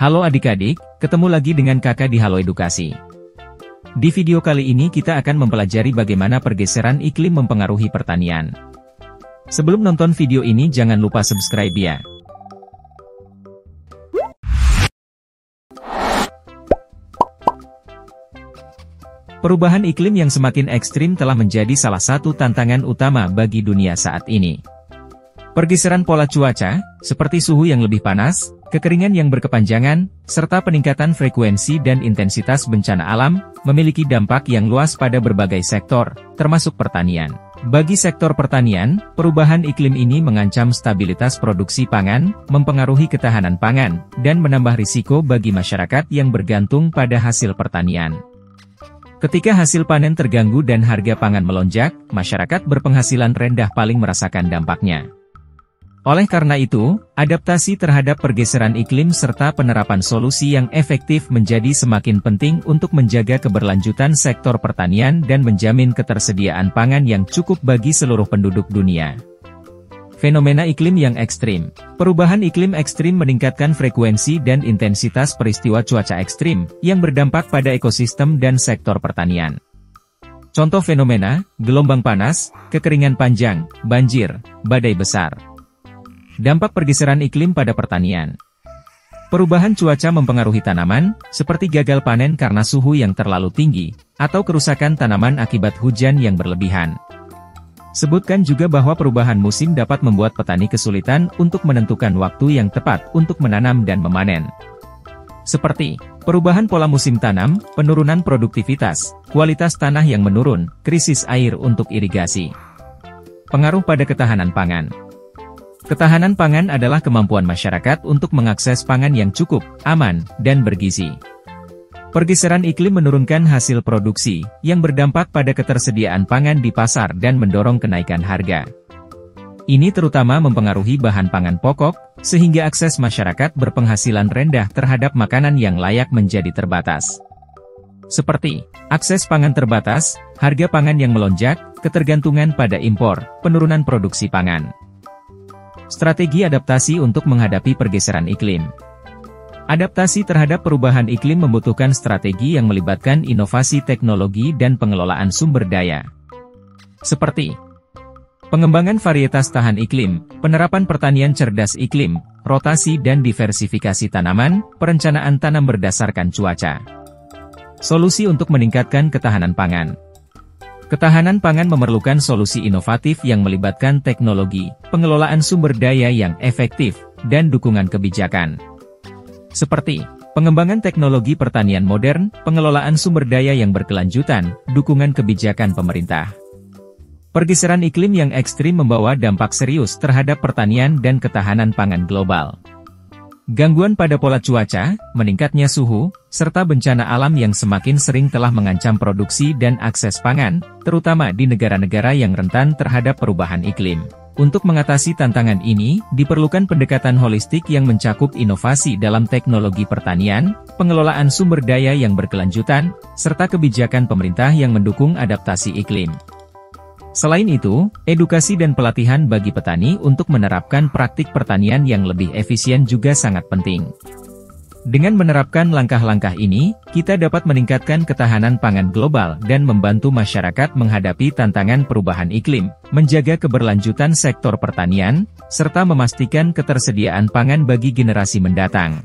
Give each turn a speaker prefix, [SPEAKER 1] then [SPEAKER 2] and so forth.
[SPEAKER 1] Halo adik-adik, ketemu lagi dengan kakak di Halo Edukasi. Di video kali ini kita akan mempelajari bagaimana pergeseran iklim mempengaruhi pertanian. Sebelum nonton video ini jangan lupa subscribe ya. Perubahan iklim yang semakin ekstrim telah menjadi salah satu tantangan utama bagi dunia saat ini. Pergeseran pola cuaca, seperti suhu yang lebih panas, kekeringan yang berkepanjangan, serta peningkatan frekuensi dan intensitas bencana alam, memiliki dampak yang luas pada berbagai sektor, termasuk pertanian. Bagi sektor pertanian, perubahan iklim ini mengancam stabilitas produksi pangan, mempengaruhi ketahanan pangan, dan menambah risiko bagi masyarakat yang bergantung pada hasil pertanian. Ketika hasil panen terganggu dan harga pangan melonjak, masyarakat berpenghasilan rendah paling merasakan dampaknya. Oleh karena itu, adaptasi terhadap pergeseran iklim serta penerapan solusi yang efektif menjadi semakin penting untuk menjaga keberlanjutan sektor pertanian dan menjamin ketersediaan pangan yang cukup bagi seluruh penduduk dunia. Fenomena iklim yang ekstrim. Perubahan iklim ekstrim meningkatkan frekuensi dan intensitas peristiwa cuaca ekstrim, yang berdampak pada ekosistem dan sektor pertanian. Contoh fenomena, gelombang panas, kekeringan panjang, banjir, badai besar. Dampak pergeseran iklim pada pertanian. Perubahan cuaca mempengaruhi tanaman, seperti gagal panen karena suhu yang terlalu tinggi, atau kerusakan tanaman akibat hujan yang berlebihan. Sebutkan juga bahwa perubahan musim dapat membuat petani kesulitan untuk menentukan waktu yang tepat untuk menanam dan memanen. Seperti, perubahan pola musim tanam, penurunan produktivitas, kualitas tanah yang menurun, krisis air untuk irigasi. Pengaruh pada ketahanan pangan. Ketahanan pangan adalah kemampuan masyarakat untuk mengakses pangan yang cukup, aman, dan bergizi. Pergeseran iklim menurunkan hasil produksi, yang berdampak pada ketersediaan pangan di pasar dan mendorong kenaikan harga. Ini terutama mempengaruhi bahan pangan pokok, sehingga akses masyarakat berpenghasilan rendah terhadap makanan yang layak menjadi terbatas. Seperti, akses pangan terbatas, harga pangan yang melonjak, ketergantungan pada impor, penurunan produksi pangan. Strategi adaptasi untuk menghadapi pergeseran iklim. Adaptasi terhadap perubahan iklim membutuhkan strategi yang melibatkan inovasi teknologi dan pengelolaan sumber daya. Seperti, pengembangan varietas tahan iklim, penerapan pertanian cerdas iklim, rotasi dan diversifikasi tanaman, perencanaan tanam berdasarkan cuaca. Solusi untuk meningkatkan ketahanan pangan. Ketahanan pangan memerlukan solusi inovatif yang melibatkan teknologi, pengelolaan sumber daya yang efektif, dan dukungan kebijakan. Seperti, pengembangan teknologi pertanian modern, pengelolaan sumber daya yang berkelanjutan, dukungan kebijakan pemerintah. Pergeseran iklim yang ekstrim membawa dampak serius terhadap pertanian dan ketahanan pangan global. Gangguan pada pola cuaca, meningkatnya suhu, serta bencana alam yang semakin sering telah mengancam produksi dan akses pangan, terutama di negara-negara yang rentan terhadap perubahan iklim. Untuk mengatasi tantangan ini, diperlukan pendekatan holistik yang mencakup inovasi dalam teknologi pertanian, pengelolaan sumber daya yang berkelanjutan, serta kebijakan pemerintah yang mendukung adaptasi iklim. Selain itu, edukasi dan pelatihan bagi petani untuk menerapkan praktik pertanian yang lebih efisien juga sangat penting. Dengan menerapkan langkah-langkah ini, kita dapat meningkatkan ketahanan pangan global dan membantu masyarakat menghadapi tantangan perubahan iklim, menjaga keberlanjutan sektor pertanian, serta memastikan ketersediaan pangan bagi generasi mendatang.